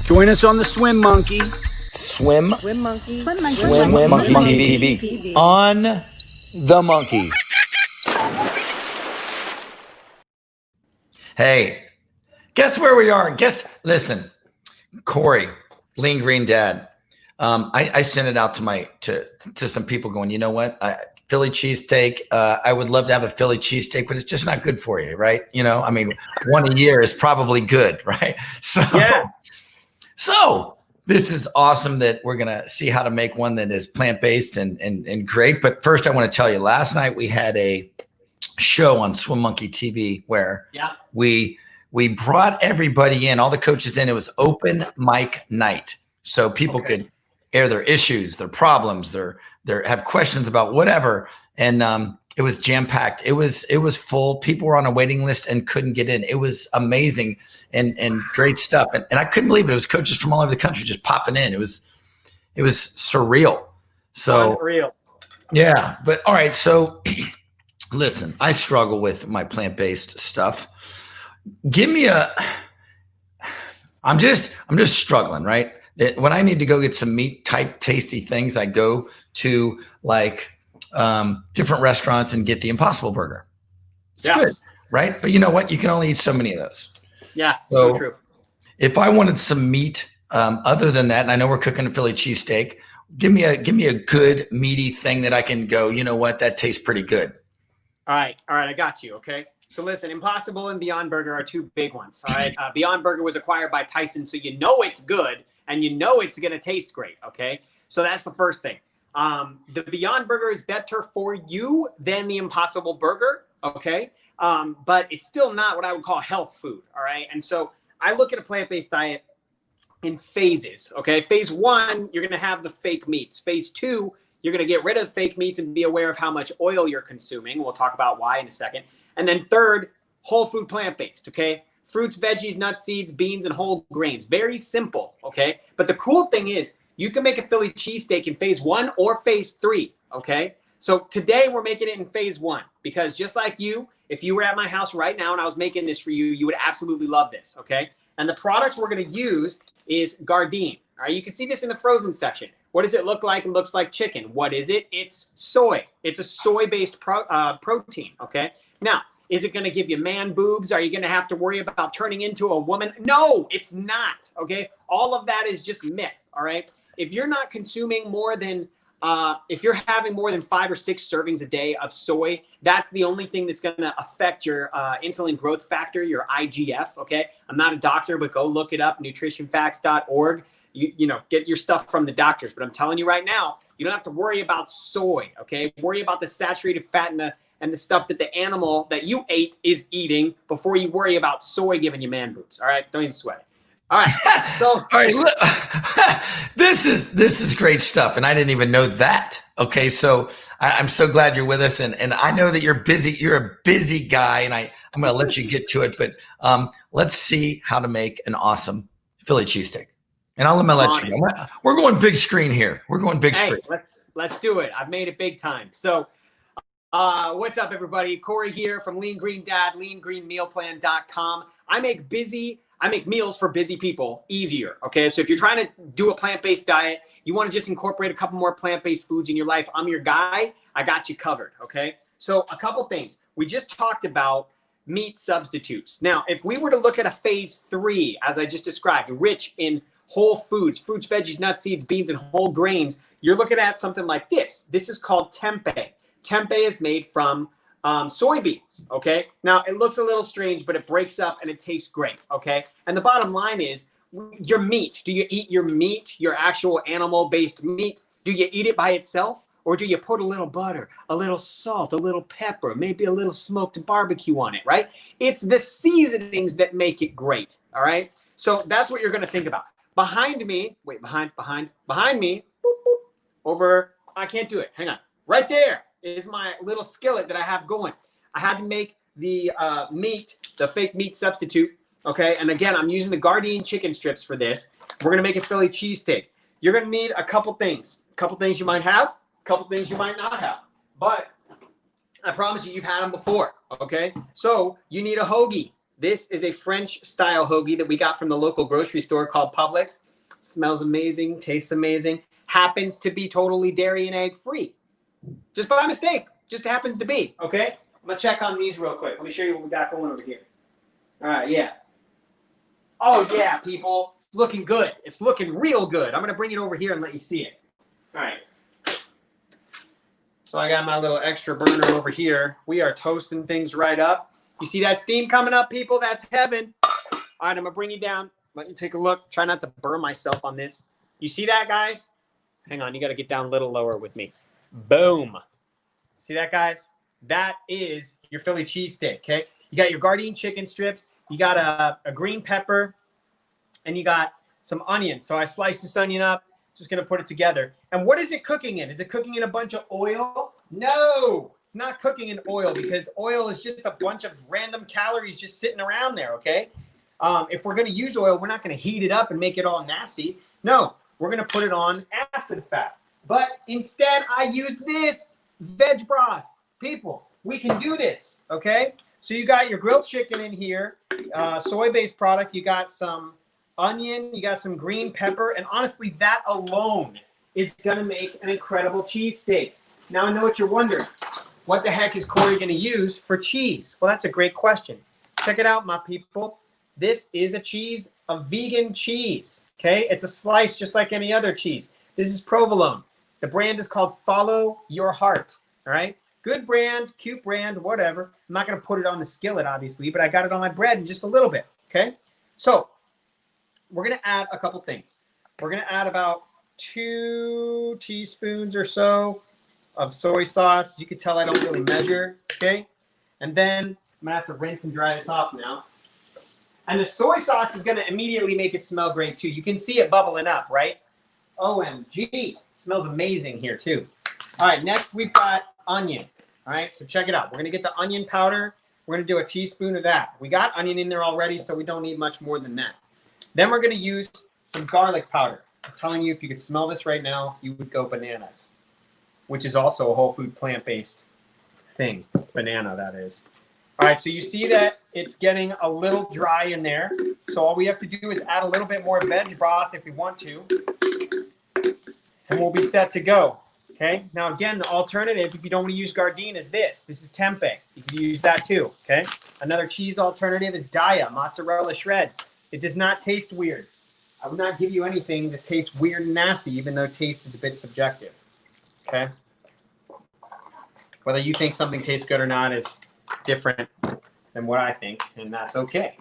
Join us on the Swim Monkey. Swim Monkey TV. On the Monkey. Hey, guess where we are? Listen, Cory, Lean Green Dad. I sent it out to some people going, you know what? Philly cheesesteak. I would love to have a Philly cheesesteak, but it's just not good for you, right? You know, I mean, one a year is probably good, right? So this is awesome that we're gonna see how to make one that is plant-based and great. But first, I want to tell you, last night we had a show on Swim Monkey TV where we brought everybody in, all the coaches in. It was open mic night, so people could air their issues, their problems, their have questions about whatever. And it was jam-packed. It was full. People were on a waiting list and couldn't get in. It was amazing and great stuff. And I couldn't believe it. It was coaches from all over the country just popping in. It was surreal. So unreal. Yeah. But all right. So listen, I struggle with my plant-based stuff. Give me I'm just struggling, right? When I need to go get some meat type tasty things, I go to like different restaurants and get the Impossible Burger. It's good, right? But you know what? You can only eat so many of those. Yeah, so true. If I wanted some meat other than that, and I know we're cooking a Philly cheesesteak, give me a good meaty thing that I can go, you know what? That tastes pretty good. All right, I got you. Okay. So listen, Impossible and Beyond Burger are two big ones. All right. Beyond Burger was acquired by Tyson, so you know it's good and you know it's going to taste great. Okay. So that's the first thing. The Beyond Burger is better for you than the Impossible Burger. Okay. But it's still not what I would call health food. All right. And so I look at a plant-based diet in phases. Okay. Phase 1, you're going to have the fake meats. Phase 2, you're going to get rid of the fake meats and be aware of how much oil you're consuming. We'll talk about why in a second. And then 3rd, whole food plant-based. Okay. Fruits, veggies, nuts, seeds, beans, and whole grains. Very simple. Okay. But the cool thing is you can make a Philly cheesesteak in phase 1 or phase 3. Okay. So today we're making it in phase 1 because just like you, if you were at my house right now and I was making this for you, you would absolutely love this. Okay. And the product we're going to use is Gardein. All right. You can see this in the frozen section. What does it look like? It looks like chicken. What is it? It's soy. It's a soy-based protein. Okay. Now, is it going to give you man boobs? Are you going to have to worry about turning into a woman? No, it's not. Okay. All of that is just myth. All right. If you're not consuming more than if you're having more than 5 or 6 servings a day of soy, that's the only thing that's going to affect your insulin growth factor, your IGF. Okay. I'm not a doctor, but go look it up, nutritionfacts.org. You know, get your stuff from the doctors. But I'm telling you right now, you don't have to worry about soy. Okay. Worry about the saturated fat and the stuff that the animal that you ate is eating before you worry about soy giving you man boobs. All right. Don't even sweat it. All right. So all right, look, this is great stuff, and I didn't even know that. Okay, so I'm so glad you're with us, and I know that you're busy. You're a busy guy, and I'm going to let you get to it. But let's see how to make an awesome Philly cheesesteak, and I'm going to let you go. We're going big screen here. We're going big screen. Let's do it. I've made it big time. So what's up, everybody? Cory here from Lean Green Dad, leangreenmealplan.com. I make meals for busy people easier. Okay. So if you're trying to do a plant-based diet, you want to just incorporate a couple more plant-based foods in your life, I'm your guy. I got you covered. Okay. So a couple things. We just talked about meat substitutes. Now, if we were to look at a phase 3, as I just described, rich in whole foods, fruits, veggies, nuts, seeds, beans, and whole grains, you're looking at something like this. This is called tempeh. Tempeh is made from soybeans. Okay. Now it looks a little strange, but it breaks up and it tastes great. Okay. And the bottom line is your meat. Do you eat your meat, your actual animal-based meat? Do you eat it by itself, or do you put a little butter, a little salt, a little pepper, maybe a little smoked barbecue on it, right? It's the seasonings that make it great. All right. So that's what you're going to think about. Behind me, behind me, boop, boop, over, I can't do it. Hang on. Right there is my little skillet that I have going. I had to make the the fake meat substitute. Okay. And again, I'm using the Gardein chicken strips for this. We're going to make a Philly cheesesteak. You're going to need a couple things you might have, a couple things you might not have, but I promise you, you've had them before. Okay. So you need a hoagie. This is a French style hoagie that we got from the local grocery store called Publix. Smells amazing, tastes amazing, happens to be totally dairy and egg free. Just by mistake, just happens to be, okay? I'm gonna check on these real quick. Let me show you what we got going over here. All right, yeah. Oh yeah, people, it's looking good. It's looking real good. I'm gonna bring it over here and let you see it. All right. So I got my little extra burner over here. We are toasting things right up. You see that steam coming up, people? That's heaven. All right, I'm gonna bring you down. Let you take a look. Try not to burn myself on this. You see that, guys? Hang on, you gotta get down a little lower with me. Boom. See that, guys? That is your Philly cheesesteak, okay? You got your Gardein chicken strips. You got a green pepper, and you got some onion. So I sliced this onion up, just gonna put it together. And what is it cooking in? Is it cooking in a bunch of oil? No, it's not cooking in oil because oil is just a bunch of random calories just sitting around there, okay? If we're gonna use oil, we're not gonna heat it up and make it all nasty. No, we're gonna put it on after the fact. But instead, I used this veg broth. People, we can do this, okay? So you got your grilled chicken in here, soy-based product. You got some onion, you got some green pepper, and honestly, that alone is gonna make an incredible cheesesteak. Now I know what you're wondering. What the heck is Cory gonna use for cheese? Well, that's a great question. Check it out, my people. This is a vegan cheese, okay? It's a slice just like any other cheese. This is provolone. The brand is called Follow Your Heart, all right? Good brand, cute brand, whatever. I'm not gonna put it on the skillet, obviously, but I got it on my bread in just a little bit, okay? So we're gonna add a couple things. We're gonna add about 2 teaspoons or so of soy sauce. You can tell I don't really measure, okay? And then I'm gonna have to rinse and dry this off now. And the soy sauce is gonna immediately make it smell great too. You can see it bubbling up, right? OMG, it smells amazing here too. All right, next we've got onion. All right, so check it out. We're gonna get the onion powder. We're gonna do a teaspoon of that. We got onion in there already, so we don't need much more than that. Then we're gonna use some garlic powder. I'm telling you, if you could smell this right now, you would go bananas, which is also a whole food plant-based thing. Banana, that is. All right, so you see that it's getting a little dry in there. So all we have to do is add a little bit more veg broth if we want to, and we'll be set to go. Okay, now again, the alternative, if you don't want to use Gardein, is this. This is tempeh. You can use that too, okay? Another cheese alternative is Daya, mozzarella shreds. It does not taste weird. I would not give you anything that tastes weird and nasty, even though taste is a bit subjective, okay? Whether you think something tastes good or not is different than what I think, and that's okay.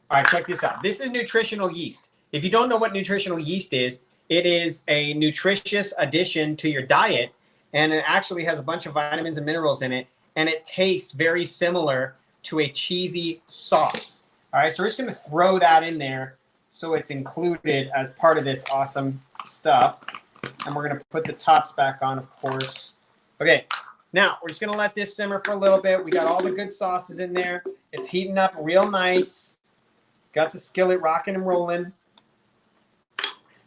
All right, check this out. This is nutritional yeast. If you don't know what nutritional yeast is, it is a nutritious addition to your diet, and it actually has a bunch of vitamins and minerals in it, and it tastes very similar to a cheesy sauce. All right, so we're just gonna throw that in there so it's included as part of this awesome stuff. And we're gonna put the tops back on, of course. Okay, now we're just gonna let this simmer for a little bit. We got all the good sauces in there. It's heating up real nice. Got the skillet rocking and rolling.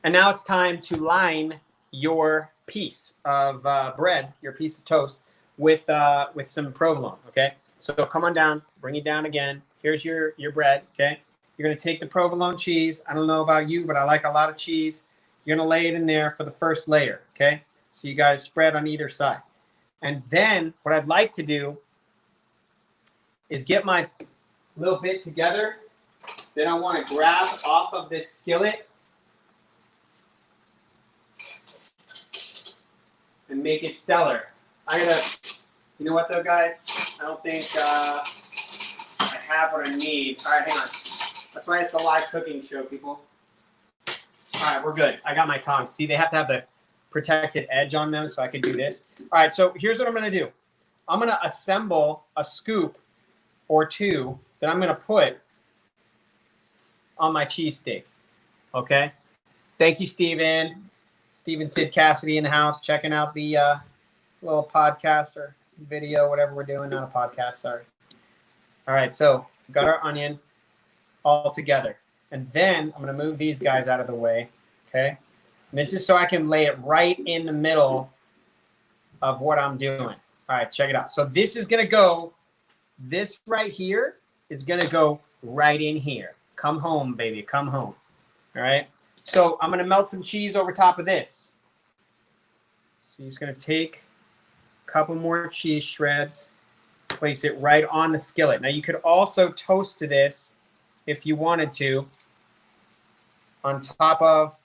And now it's time to line your piece of bread, your piece of toast, with some provolone, okay? So come on down, bring it down again. Here's your bread, okay? You're gonna take the provolone cheese. I don't know about you, but I like a lot of cheese. You're gonna lay it in there for the first layer, okay? So you got it spread on either side. And then what I'd like to do is get my little bit together. Then I wanna grab off of this skillet and make it stellar. You know what though, guys? I don't think I have what I need. All right, hang on. That's why it's a live cooking show, people. All right, we're good. I got my tongs. See, they have to have the protected edge on them so I can do this. All right, so here's what I'm gonna do. I'm gonna assemble a scoop or two that I'm gonna put on my cheesesteak, okay? Thank you, Steven. Steven Sid Cassidy in the house, checking out the little podcast or video, whatever we're doing. Not a podcast, sorry. All right, so we've got our onion all together. And then I'm gonna move these guys out of the way, okay? And this is so I can lay it right in the middle of what I'm doing. All right, check it out. So this is gonna go, this right here is gonna go right in here. Come home, baby, come home. All right. So I'm gonna melt some cheese over top of this. So you're just gonna take a couple more cheese shreds, place it right on the skillet. Now you could also toast this if you wanted to on top of,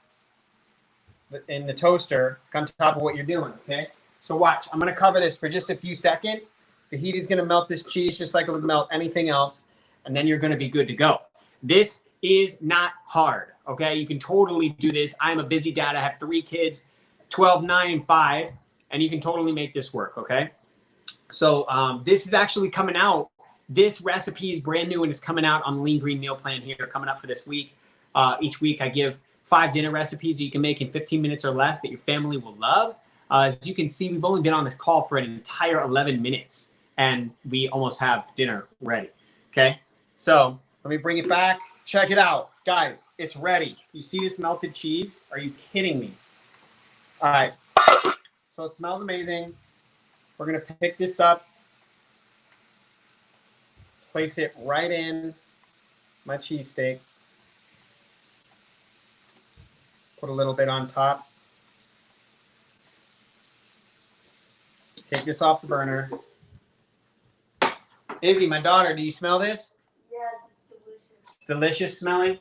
in the toaster, on top of what you're doing, okay? So watch, I'm gonna cover this for just a few seconds. The heat is gonna melt this cheese just like it would melt anything else, and then you're gonna be good to go. This is not hard, okay? You can totally do this. I'm a busy dad. I have 3 kids, 12, 9, and 5, and you can totally make this work, okay? So this is actually coming out. This recipe is brand new and it's coming out on the Lean Green Meal Plan here, coming up for this week. Each week I give 5 dinner recipes that you can make in 15 minutes or less that your family will love. As you can see, we've only been on this call for an entire 11 minutes and we almost have dinner ready, okay? So let me bring it back. Check it out. Guys, it's ready. You see this melted cheese? Are you kidding me? All right. So it smells amazing. We're going to pick this up, place it right in my cheesesteak, put a little bit on top, take this off the burner. Izzy, my daughter, do you smell this? Yes, it's delicious. It's delicious smelling?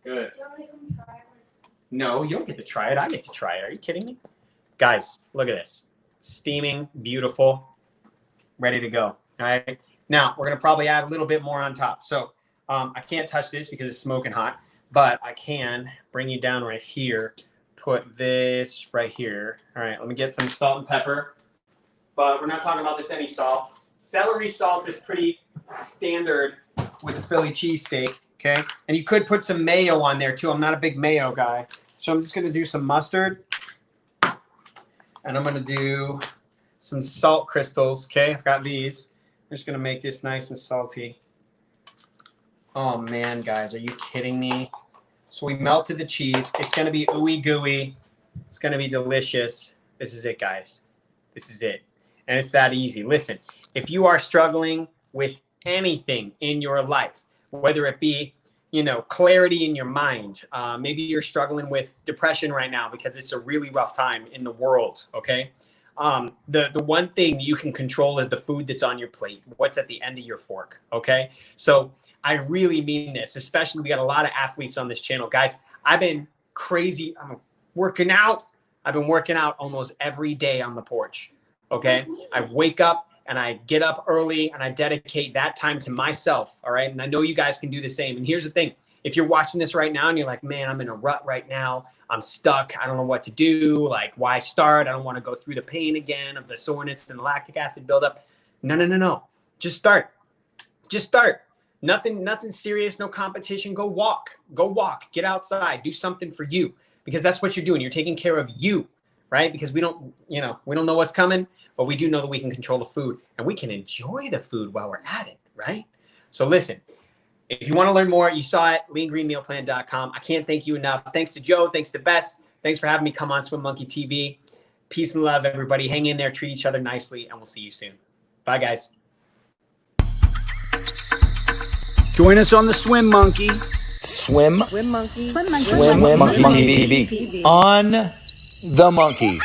Good. Do you want me to come try it? No, you don't get to try it. I get to try it. Are you kidding me? Guys, look at this. Steaming, beautiful, ready to go. All right. Now, we're going to probably add a little bit more on top. So I can't touch this because it's smoking hot, but I can bring you down right here, put this right here. All right, let me get some salt and pepper, but we're not talking about just any salt. Celery salt is pretty standard with the Philly cheesesteak, okay? And you could put some mayo on there too. I'm not a big mayo guy. So I'm just going to do some mustard. And I'm going to do some salt crystals, okay? I've got these. I'm just going to make this nice and salty. Oh, man, guys, are you kidding me? So we melted the cheese. It's going to be ooey gooey. It's going to be delicious. This is it, guys. This is it. And it's that easy. Listen, if you are struggling with anything in your life, whether it be, you know, clarity in your mind, maybe you're struggling with depression right now because it's a really rough time in the world, okay? The one thing you can control is the food that's on your plate, what's at the end of your fork, okay? So I really mean this, especially we got a lot of athletes on this channel. Guys, I've been crazy. I'm working out. I've been working out almost every day on the porch, okay? I wake up and I get up early and I dedicate that time to myself, all right? And I know you guys can do the same. And here's the thing. If you're watching this right now and you're like, man, I'm in a rut right now. I'm stuck. I don't know what to do. Like, why start? I don't want to go through the pain again of the soreness and the lactic acid buildup. No. Just start. Just start. Nothing serious, no competition. Go walk. Get outside. Do something for you because that's what you're doing. You're taking care of you, right? Because we don't know what's coming. But we do know that we can control the food and we can enjoy the food while we're at it, right? So listen, if you want to learn more, you saw it, leangreenmealplan.com. I can't thank you enough. Thanks to Joe. Thanks to Bess. Thanks for having me come on Swim Monkey TV. Peace and love, everybody. Hang in there, treat each other nicely, and we'll see you soon. Bye, guys. Join us on the Swim Monkey. Swim Swim monkey. Monkey TV. On the monkey.